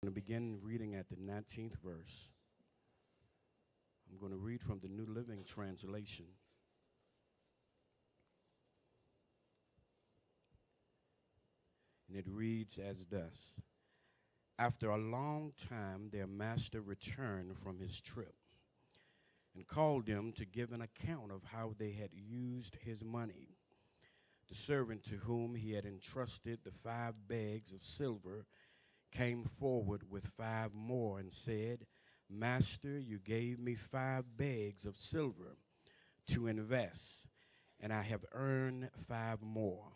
I'm going to begin reading at the 19th verse. I'm going to read from the New Living Translation. And it reads as thus. After a long time, their master returned from his trip and called them to give an account of how they had used his money. The servant to whom he had entrusted the 5 bags of silver came forward with 5 more and said, Master, you gave me 5 bags of silver to invest, and I have earned 5 more.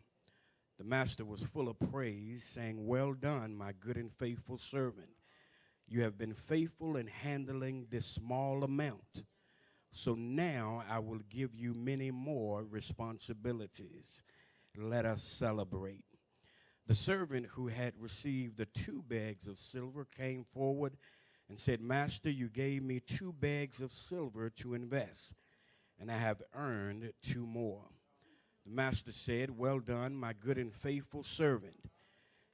The master was full of praise, saying, Well done, my good and faithful servant. You have been faithful in handling this small amount. So now I will give you many more responsibilities. Let us celebrate. The servant who had received the 2 bags of silver came forward and said, Master, you gave me 2 bags of silver to invest, and I have earned 2 more. The master said, Well done, my good and faithful servant.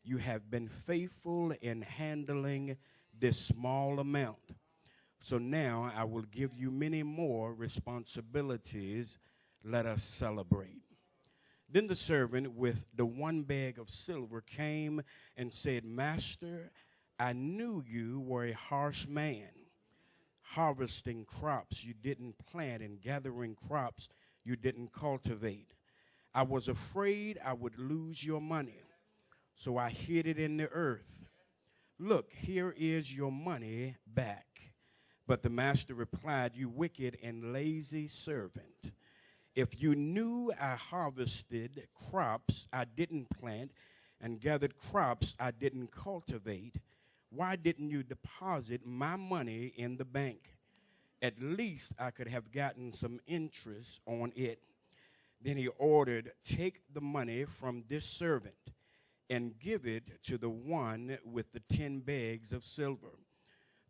You have been faithful in handling this small amount. So now I will give you many more responsibilities. Let us celebrate. Then the servant with the 1 bag of silver came and said, Master, I knew you were a harsh man, harvesting crops you didn't plant and gathering crops you didn't cultivate. I was afraid I would lose your money, so I hid it in the earth. Look, here is your money back. But the master replied, You wicked and lazy servant. If you knew I harvested crops I didn't plant and gathered crops I didn't cultivate, why didn't you deposit my money in the bank? At least I could have gotten some interest on it. Then he ordered, Take the money from this servant and give it to the one with the 10 bags of silver.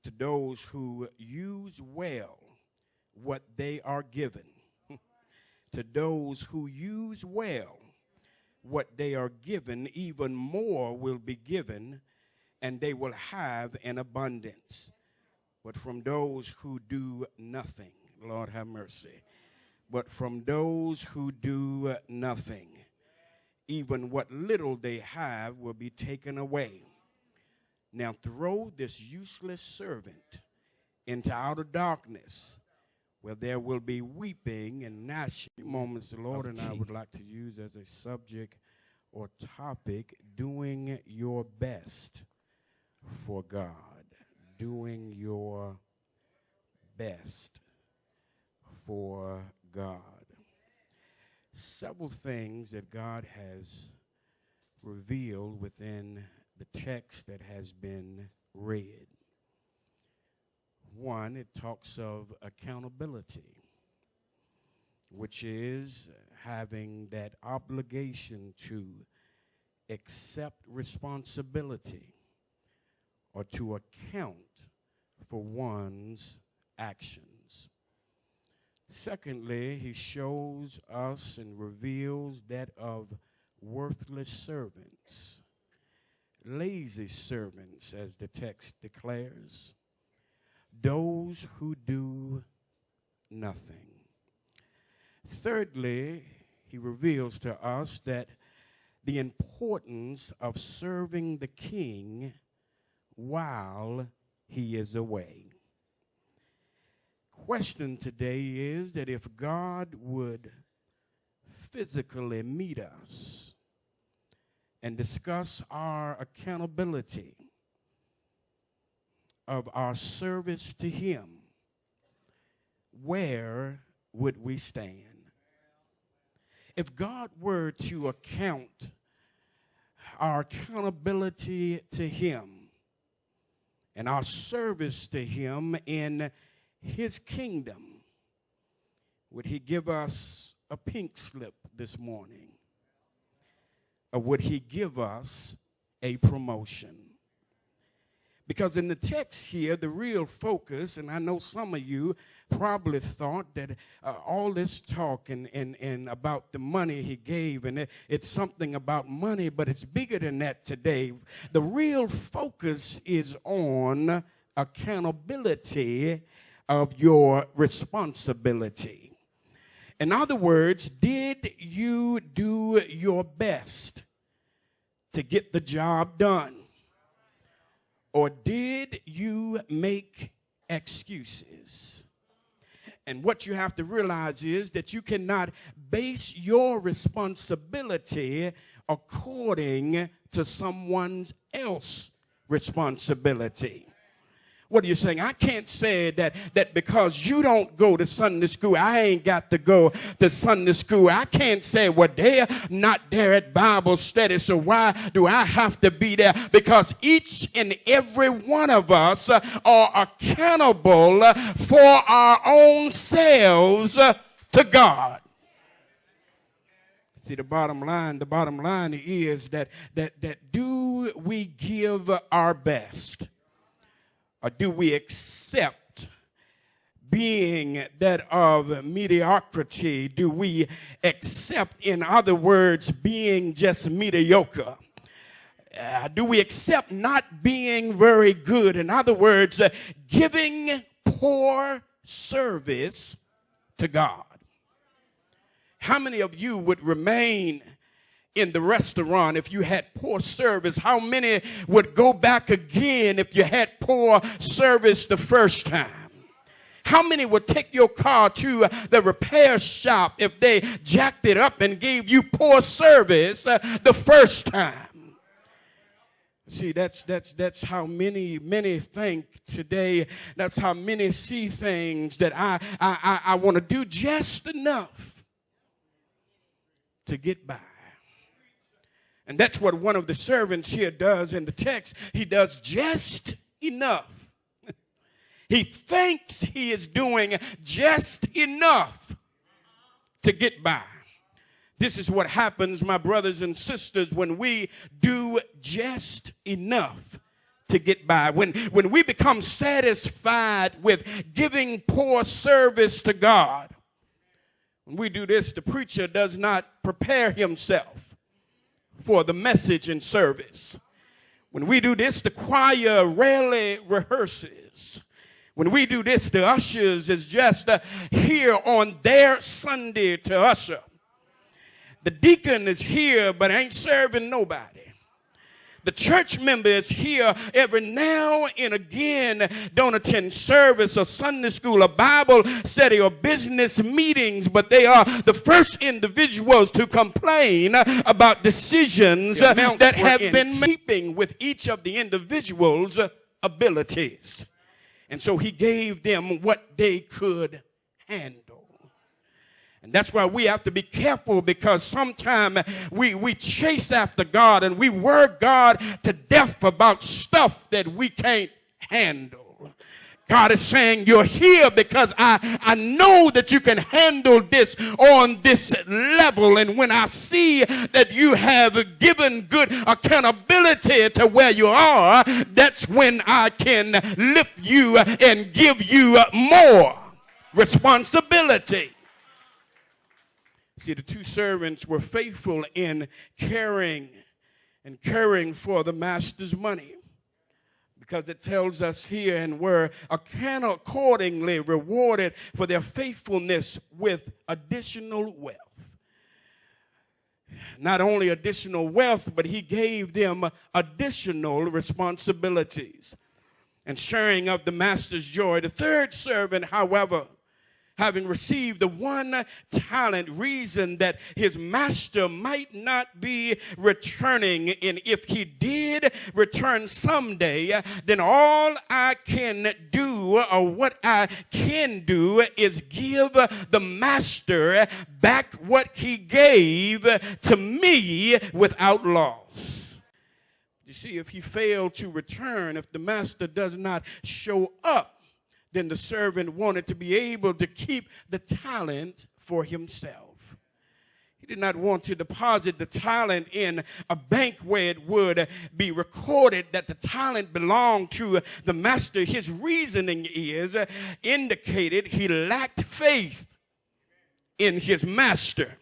To those who use well what they are given. To those who use well what they are given, even more will be given, and they will have an abundance. But from those who do nothing, Lord have mercy. But from those who do nothing, even what little they have will be taken away. Now throw this useless servant into outer darkness, where there will be weeping and gnashing. Moments the Lord and I would like to use as a subject or topic, doing your best for God. Doing your best for God. Several things that God has revealed within the text that has been read. One, it talks of accountability, which is having that obligation to accept responsibility or to account for one's actions. Secondly, he shows us and reveals that of worthless servants, lazy servants, as the text declares, those who do nothing. Thirdly, he reveals to us that the importance of serving the king while he is away. Question today is that if God would physically meet us and discuss our accountability of our service to him, where would we stand? If God were to account our accountability to him and our service to him in his kingdom, would he give us a pink slip this morning? Or would he give us a promotion? Because in the text here, the real focus, and I know some of you probably thought that all this talk and about the money he gave, and it's something about money, but it's bigger than that today. The real focus is on accountability of your responsibility. In other words, did you do your best to get the job done? Or did you make excuses? And what you have to realize is that you cannot base your responsibility according to someone else's responsibility. What are you saying? I can't say that because you don't go to Sunday school, I ain't got to go to Sunday school. I can't say, well, they're not there at Bible study, so why do I have to be there? Because each and every one of us are accountable for our own selves to God. See, the bottom line is that do we give our best? Or do we accept being that of mediocrity? Do we accept, in other words, being just mediocre? Do we accept not being very good? In other words, giving poor service to God. How many of you would remain in the restaurant if you had poor service? How many would go back again if you had poor service the first time? How many would take your car to the repair shop if they jacked it up and gave you poor service the first time? See, that's how many think today. That's how many see things, that I want to do just enough to get by. And that's what one of the servants here does in the text. He does just enough. He thinks he is doing just enough to get by. This is what happens, my brothers and sisters, when we do just enough to get by. When we become satisfied with giving poor service to God. When we do this, the preacher does not prepare himself for the message and service. When we do this, the choir rarely rehearses. When we do this, the ushers is just here on their Sunday to usher. The deacon is here but ain't serving nobody. The church member is here every now and again, don't attend service or Sunday school or Bible study or business meetings, but they are the first individuals to complain about decisions that have been keeping with each of the individuals' abilities. And so he gave them what they could handle. And that's why we have to be careful, because sometimes we chase after God and we work God to death about stuff that we can't handle. God is saying, you're here because I know that you can handle this on this level. And when I see that you have given good accountability to where you are, that's when I can lift you and give you more responsibility. See, the two servants were faithful in caring for the master's money, because it tells us here, and were accordingly rewarded for their faithfulness with additional wealth. Not only additional wealth, but he gave them additional responsibilities and sharing of the master's joy. The third servant, however, having received the one talent, reasoned that his master might not be returning, and if he did return someday, then all I can do, or what I can do, is give the master back what he gave to me without loss. You see, if he failed to return, if the master does not show up, then the servant wanted to be able to keep the talent for himself. He He did not want to deposit the talent in a bank where it would be recorded that the talent belonged to the master. His reasoning indicated he lacked faith in his master.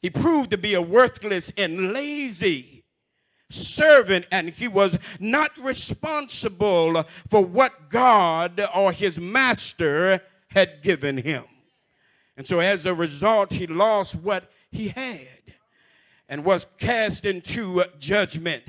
He proved to be a worthless and lazy servant, and he was not responsible for what God or his master had given him. And so as a result, he lost what he had and was cast into judgment.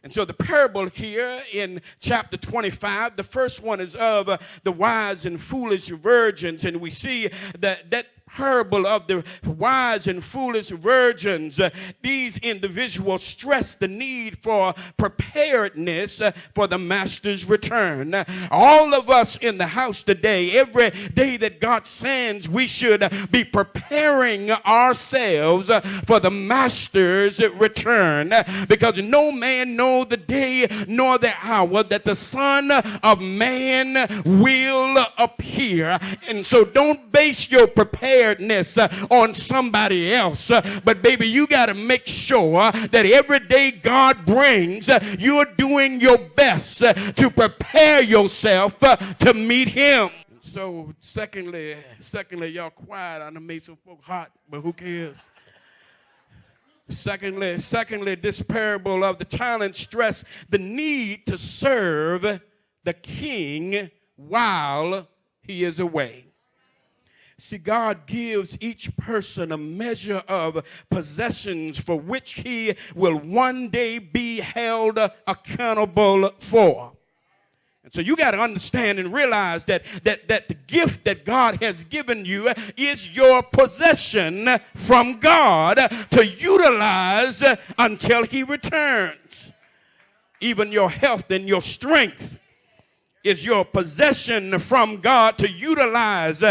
And so the parable here in chapter 25, the first one is of the wise and foolish virgins. And we see that parable of the wise and foolish virgins, these individuals stress the need for preparedness for the master's return. All of us in the house today, every day that God sends, we should be preparing ourselves for the master's return, because no man knows the day nor the hour that the Son of Man will appear. And so don't base your preparedness on somebody else, but baby, you got to make sure that every day God brings, you're doing your best to prepare yourself to meet him. So secondly, y'all quiet. I done made some folk hot, but who cares? Secondly, this parable of the talent stressed the need to serve the king while he is away. See, God gives each person a measure of possessions for which he will one day be held accountable for. And so you got to understand and realize that the gift that God has given you is your possession from God to utilize until he returns. Even your health and your strength is your possession from God to utilize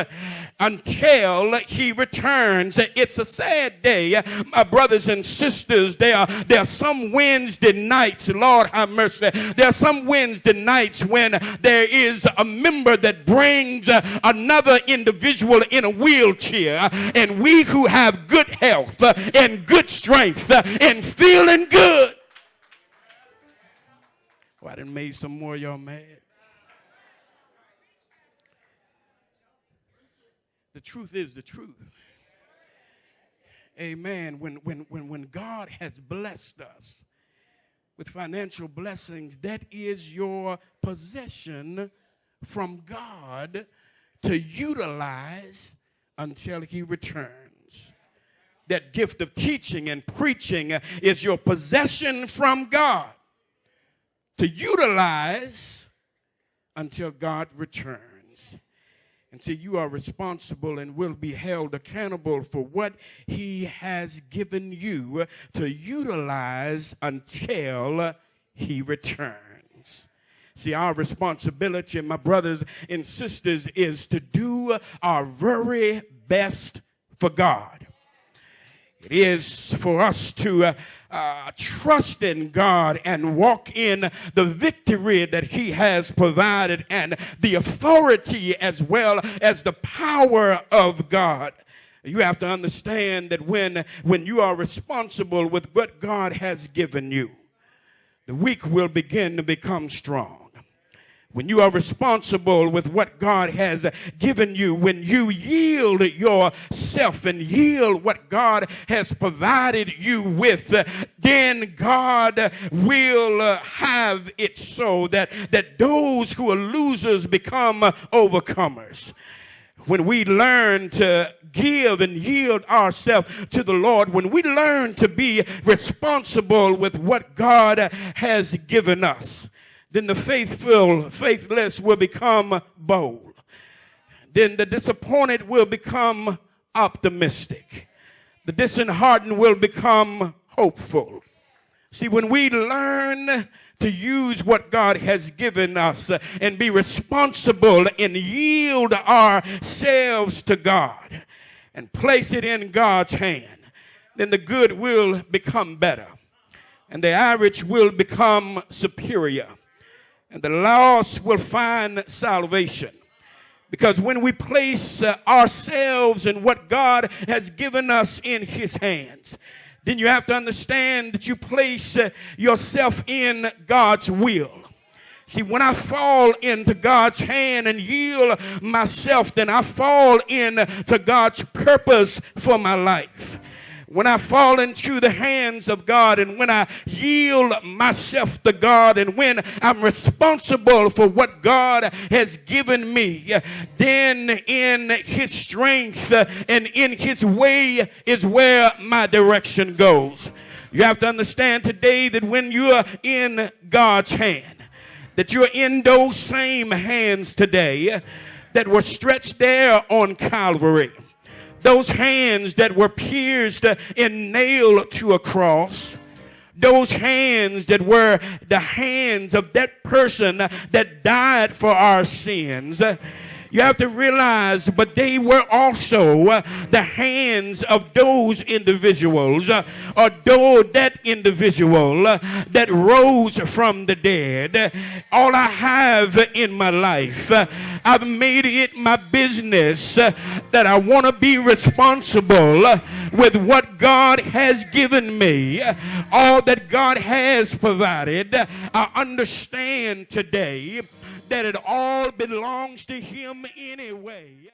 until he returns. It's a sad day, my brothers and sisters. There are some Wednesday nights, Lord have mercy, there are some Wednesday nights when there is a member that brings another individual in a wheelchair, and we who have good health and good strength and feeling good. Well, I done made some more of y'all mad. The truth is the truth. Amen. When God has blessed us with financial blessings, that is your possession from God to utilize until he returns. That gift of teaching and preaching is your possession from God to utilize until God returns. And see, you are responsible and will be held accountable for what he has given you to utilize until he returns. See, our responsibility, my brothers and sisters, is to do our very best for God. It is for us to trust in God and walk in the victory that he has provided and the authority as well as the power of God. You have to understand that when you are responsible with what God has given you, the weak will begin to become strong. When you are responsible with what God has given you, when you yield yourself and yield what God has provided you with, then God will have it so that those who are losers become overcomers. When we learn to give and yield ourselves to the Lord, when we learn to be responsible with what God has given us, then the faithless will become bold. Then the disappointed will become optimistic. The disheartened will become hopeful. See, when we learn to use what God has given us and be responsible and yield ourselves to God and place it in God's hand, then the good will become better and the average will become superior. And the lost will find salvation. Because when we place ourselves and what God has given us in his hands, then you have to understand that you place yourself in God's will. See, when I fall into God's hand and yield myself, then I fall into God's purpose for my life. When I fall into the hands of God and when I yield myself to God and when I'm responsible for what God has given me, then in his strength and in his way is where my direction goes. You have to understand today that when you're in God's hand, that you're in those same hands today that were stretched there on Calvary. Those hands that were pierced and nailed to a cross. Those hands that were the hands of that person that died for our sins. You have to realize, but they were also the hands of those individuals, or though that individual that rose from the dead. All I have in my life, I've made it my business that I want to be responsible with what God has given me, all that God has provided. I understand today that it all belongs to him anyway.